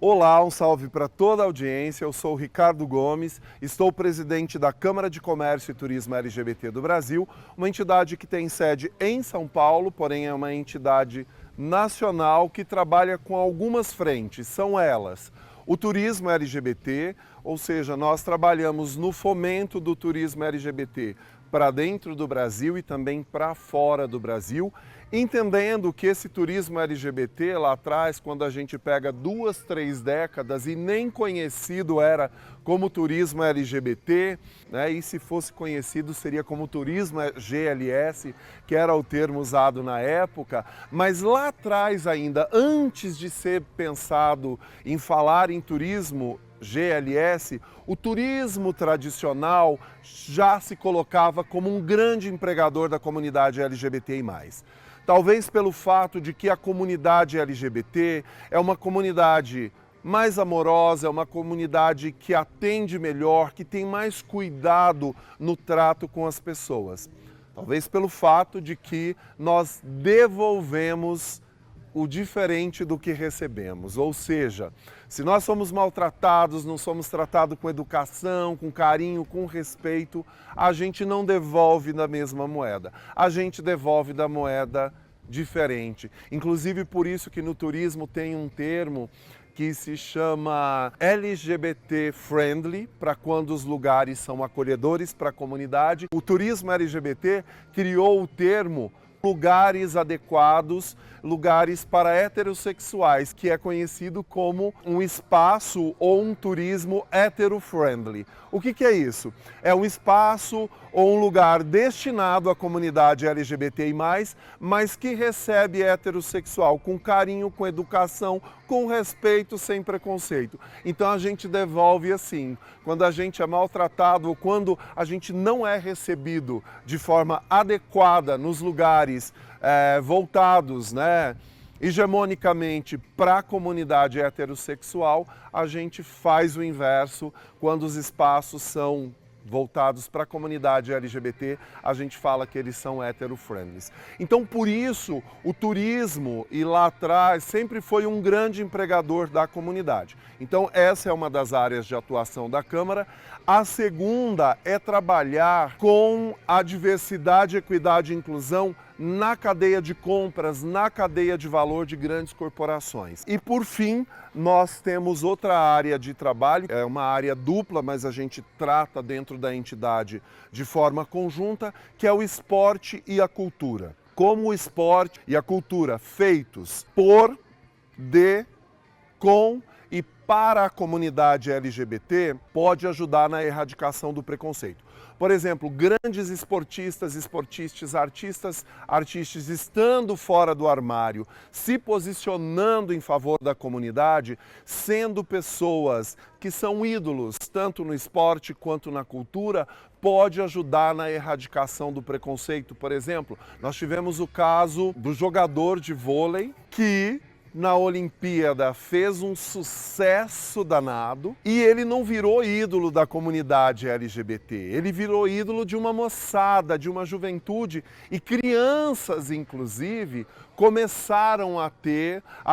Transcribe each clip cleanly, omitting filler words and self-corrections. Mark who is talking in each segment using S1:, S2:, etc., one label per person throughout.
S1: Olá, um salve para toda a audiência. Eu sou o Ricardo Gomes, estou presidente da Câmara de Comércio e Turismo LGBT do Brasil, uma entidade que tem sede em São Paulo, porém é uma entidade nacional que trabalha com algumas frentes. São elas: o turismo LGBT, ou seja, nós trabalhamos no fomento do turismo LGBT para dentro do Brasil e também para fora do Brasil, entendendo que esse turismo LGBT lá atrás, quando a gente pega 2, 3 décadas e nem conhecido era como turismo LGBT, né? E se fosse conhecido seria como turismo GLS, que era o termo usado na época, mas lá atrás ainda, antes de ser pensado em falar em turismo GLS, o turismo tradicional já se colocava como um grande empregador da comunidade LGBTI+. Talvez pelo fato de que a comunidade LGBT é uma comunidade mais amorosa, é uma comunidade que atende melhor, que tem mais cuidado no trato com as pessoas. Talvez pelo fato de que nós devolvemos o diferente do que recebemos, ou seja, se nós somos maltratados, não somos tratados com educação, com carinho, com respeito, a gente não devolve da mesma moeda, a gente devolve da moeda diferente. Inclusive por isso que no turismo tem um termo que se chama LGBT friendly, para quando os lugares são acolhedores para a comunidade. O turismo LGBT criou o termo lugares adequados, lugares para heterossexuais, que é conhecido como um espaço ou um turismo hetero-friendly. O que é isso? É um espaço ou um lugar destinado à comunidade LGBTI+, mas que recebe heterossexual com carinho, com educação, com respeito, sem preconceito. Então a gente devolve assim, quando a gente é maltratado ou quando a gente não é recebido de forma adequada nos lugares voltados, hegemonicamente para a comunidade heterossexual, a gente faz o inverso. Quando os espaços são voltados para a comunidade LGBT, a gente fala que eles são hetero-friendly. Então, por isso, o turismo, e lá atrás, sempre foi um grande empregador da comunidade. Então, essa é uma das áreas de atuação da Câmara. A segunda é trabalhar com a diversidade, equidade e inclusão na cadeia de compras, na cadeia de valor de grandes corporações. E por fim, nós temos outra área de trabalho, é uma área dupla, mas a gente trata dentro da entidade de forma conjunta, que é o esporte e a cultura. Como o esporte e a cultura feitos por, de, com e para a comunidade LGBT pode ajudar na erradicação do preconceito. Por exemplo, grandes esportistas, esportistas, artistas estando fora do armário, se posicionando em favor da comunidade, sendo pessoas que são ídolos, tanto no esporte quanto na cultura, pode ajudar na erradicação do preconceito. Por exemplo, nós tivemos o caso do jogador de vôlei que na Olimpíada fez um sucesso danado e ele não virou ídolo da comunidade LGBT, ele virou ídolo de uma moçada, de uma juventude, e crianças, inclusive, começaram a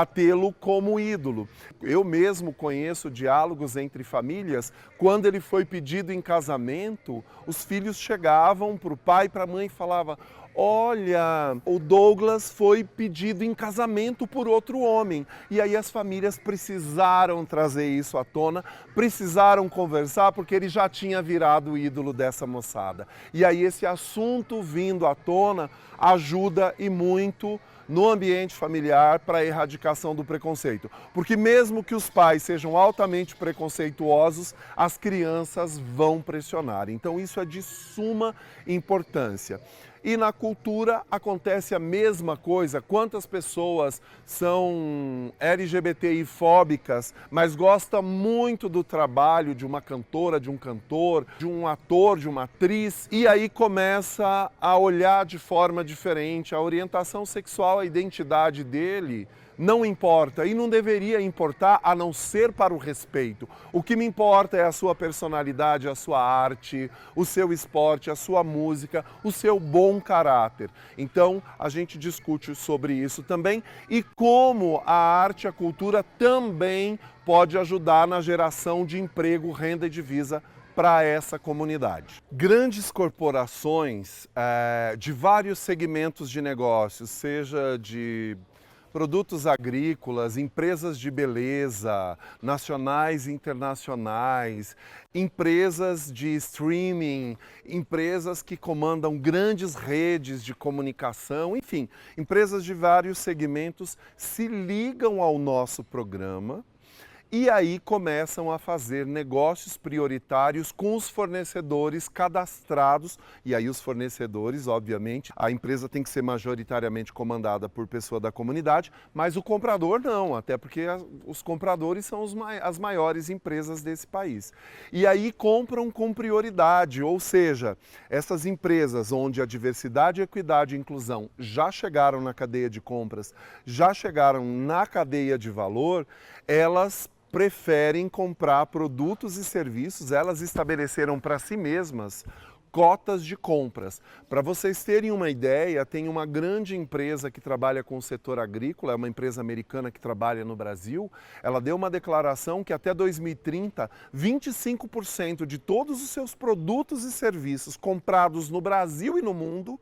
S1: tê-lo como ídolo. Eu mesmo conheço diálogos entre famílias, quando ele foi pedido em casamento, os filhos chegavam para o pai e para a mãe e falavam: olha, o Douglas foi pedido em casamento por outro homem. E aí as famílias precisaram trazer isso à tona, precisaram conversar, porque ele já tinha virado o ídolo dessa moçada. E aí esse assunto vindo à tona ajuda e muito no ambiente familiar para a erradicação do preconceito. Porque mesmo que os pais sejam altamente preconceituosos, as crianças vão pressionar. Então isso é de suma importância. E na cultura acontece a mesma coisa. Quantas pessoas são LGBTI-fóbicas, mas gostam muito do trabalho de uma cantora, de um cantor, de um ator, de uma atriz, e aí começa a olhar de forma diferente a orientação sexual, a identidade dele, não importa e não deveria importar a não ser para o respeito. O que me importa é a sua personalidade, a sua arte, o seu esporte, a sua música, o seu bom caráter. Então a gente discute sobre isso também e como a arte e a cultura também pode ajudar na geração de emprego, renda e divisa para essa comunidade. Grandes corporações de vários segmentos de negócios, seja de produtos agrícolas, empresas de beleza, nacionais e internacionais, empresas de streaming, empresas que comandam grandes redes de comunicação, enfim, empresas de vários segmentos se ligam ao nosso programa e aí começam a fazer negócios prioritários com os fornecedores cadastrados. E aí os fornecedores, obviamente, a empresa tem que ser majoritariamente comandada por pessoa da comunidade, mas o comprador não, até porque os compradores são as maiores empresas desse país. E aí compram com prioridade, ou seja, essas empresas onde a diversidade, equidade e inclusão já chegaram na cadeia de compras, já chegaram na cadeia de valor, elas preferem comprar produtos e serviços, elas estabeleceram para si mesmas cotas de compras. Para vocês terem uma ideia, tem uma grande empresa que trabalha com o setor agrícola, é uma empresa americana que trabalha no Brasil, ela deu uma declaração que até 2030, 25% de todos os seus produtos e serviços comprados no Brasil e no mundo,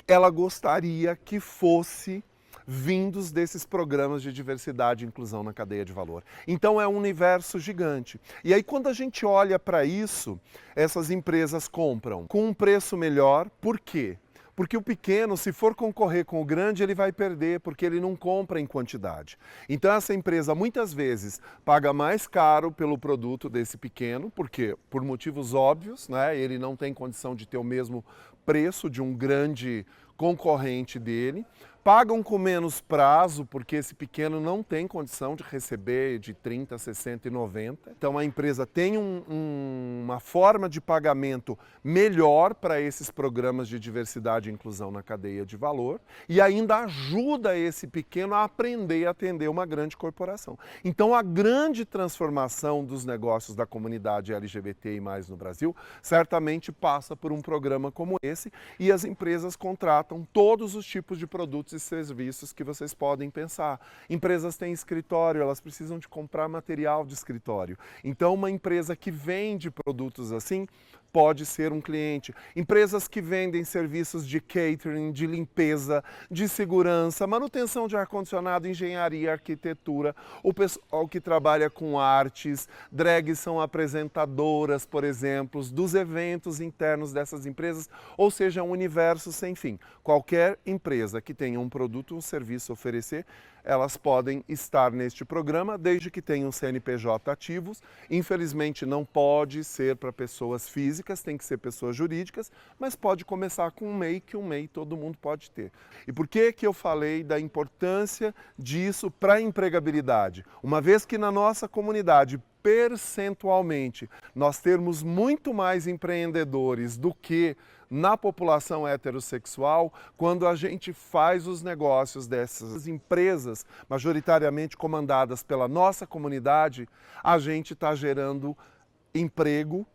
S1: ela gostaria que fosse vindos desses programas de diversidade e inclusão na cadeia de valor. Então é um universo gigante. E aí quando a gente olha para isso, essas empresas compram com um preço melhor. Por quê? Porque o pequeno, se for concorrer com o grande, ele vai perder, porque ele não compra em quantidade. Então essa empresa muitas vezes paga mais caro pelo produto desse pequeno, porque por motivos óbvios, né, ele não tem condição de ter o mesmo preço de um grande concorrente dele. Pagam com menos prazo, porque esse pequeno não tem condição de receber de 30, 60 e 90. Então a empresa tem uma forma de pagamento melhor para esses programas de diversidade e inclusão na cadeia de valor e ainda ajuda esse pequeno a aprender a atender uma grande corporação. Então a grande transformação dos negócios da comunidade LGBT e mais no Brasil certamente passa por um programa como esse e as empresas contratam todos os tipos de produtos e serviços que vocês podem pensar. Empresas têm escritório, elas precisam de comprar material de escritório. Então, uma empresa que vende produtos assim pode ser um cliente. Empresas que vendem serviços de catering, de limpeza, de segurança, manutenção de ar-condicionado, engenharia, arquitetura, o pessoal que trabalha com artes, drags são apresentadoras, por exemplo, dos eventos internos dessas empresas, ou seja, um universo sem fim. Qualquer empresa que tenha um produto ou um serviço a oferecer, elas podem estar neste programa, desde que tenham CNPJ ativos. Infelizmente não pode ser para pessoas físicas, tem que ser pessoas jurídicas, mas pode começar com um MEI, que um MEI todo mundo pode ter. E por que eu falei da importância disso para a empregabilidade? Uma vez que na nossa comunidade, percentualmente, nós termos muito mais empreendedores do que na população heterossexual, quando a gente faz os negócios dessas empresas, majoritariamente comandadas pela nossa comunidade, a gente está gerando emprego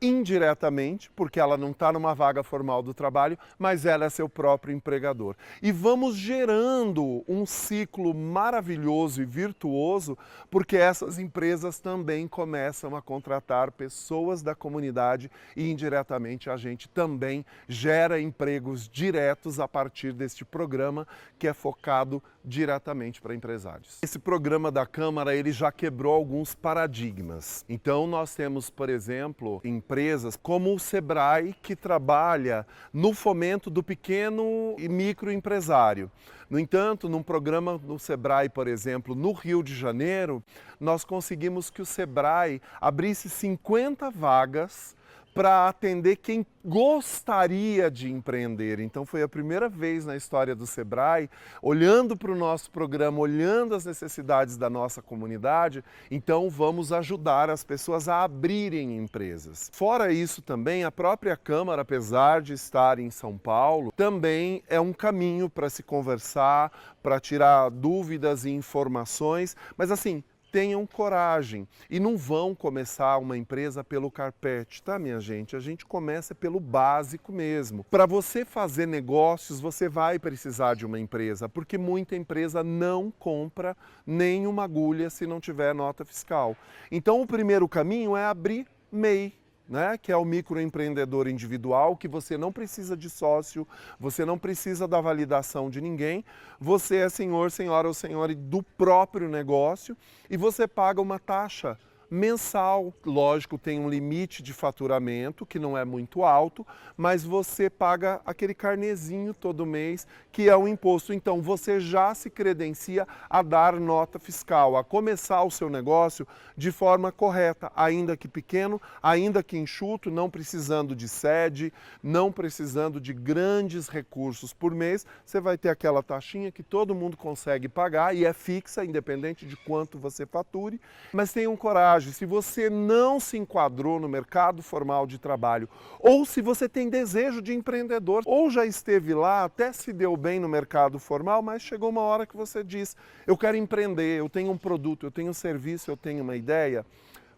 S1: indiretamente, porque ela não está numa vaga formal do trabalho, mas ela é seu próprio empregador. E vamos gerando um ciclo maravilhoso e virtuoso, porque essas empresas também começam a contratar pessoas da comunidade e indiretamente a gente também gera empregos diretos a partir deste programa que é focado diretamente para empresários. Esse programa da Câmara, ele já quebrou alguns paradigmas. Então nós temos, por exemplo, empresas como o Sebrae, que trabalha no fomento do pequeno e microempresário. No entanto, num programa do Sebrae, por exemplo, no Rio de Janeiro, nós conseguimos que o Sebrae abrisse 50 vagas para atender quem gostaria de empreender. Então foi a primeira vez na história do Sebrae, olhando para o nosso programa, olhando as necessidades da nossa comunidade, então vamos ajudar as pessoas a abrirem empresas. Fora isso também, a própria Câmara, apesar de estar em São Paulo, também é um caminho para se conversar, para tirar dúvidas e informações, mas assim, tenham coragem e não vão começar uma empresa pelo carpete, tá, minha gente? A gente começa pelo básico mesmo. Para você fazer negócios, você vai precisar de uma empresa, porque muita empresa não compra nem uma agulha se não tiver nota fiscal. Então, o primeiro caminho é abrir MEI. Né, que é o microempreendedor individual, que você não precisa de sócio, você não precisa da validação de ninguém, você é senhor, senhora ou senhora do próprio negócio e você paga uma taxa mensal. Lógico, tem um limite de faturamento que não é muito alto, mas você paga aquele carnezinho todo mês que é o imposto. Então você já se credencia a dar nota fiscal, a começar o seu negócio de forma correta, ainda que pequeno, ainda que enxuto, não precisando de sede, não precisando de grandes recursos por mês. Você vai ter aquela taxinha que todo mundo consegue pagar e é fixa, independente de quanto você fature, mas tenham coragem. Se você não se enquadrou no mercado formal de trabalho, ou se você tem desejo de empreendedor, ou já esteve lá, até se deu bem no mercado formal, mas chegou uma hora que você diz, eu quero empreender, eu tenho um produto, eu tenho um serviço, eu tenho uma ideia,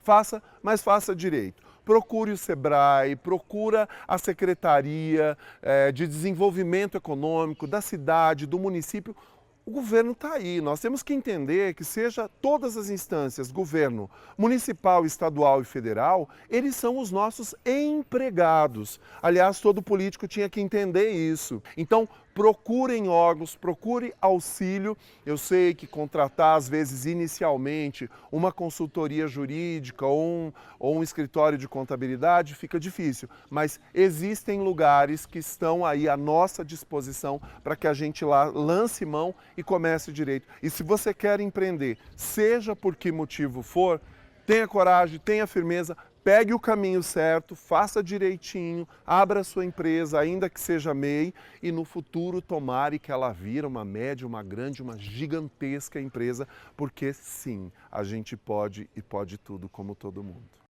S1: faça, mas faça direito. Procure o Sebrae, procura a Secretaria de Desenvolvimento Econômico da cidade, do município. O governo está aí, nós temos que entender que seja todas as instâncias, governo municipal, estadual e federal, eles são os nossos empregados. Aliás, todo político tinha que entender isso. Então, procurem órgãos, procure auxílio. Eu sei que contratar, às vezes, inicialmente, uma consultoria jurídica ou um escritório de contabilidade fica difícil, mas existem lugares que estão aí à nossa disposição para que a gente lá lance mão e comece direito. E se você quer empreender, seja por que motivo for, tenha coragem, tenha firmeza, pegue o caminho certo, faça direitinho, abra a sua empresa, ainda que seja MEI, e no futuro tomare que ela vira uma média, uma grande, uma gigantesca empresa, porque sim, a gente pode e pode tudo como todo mundo.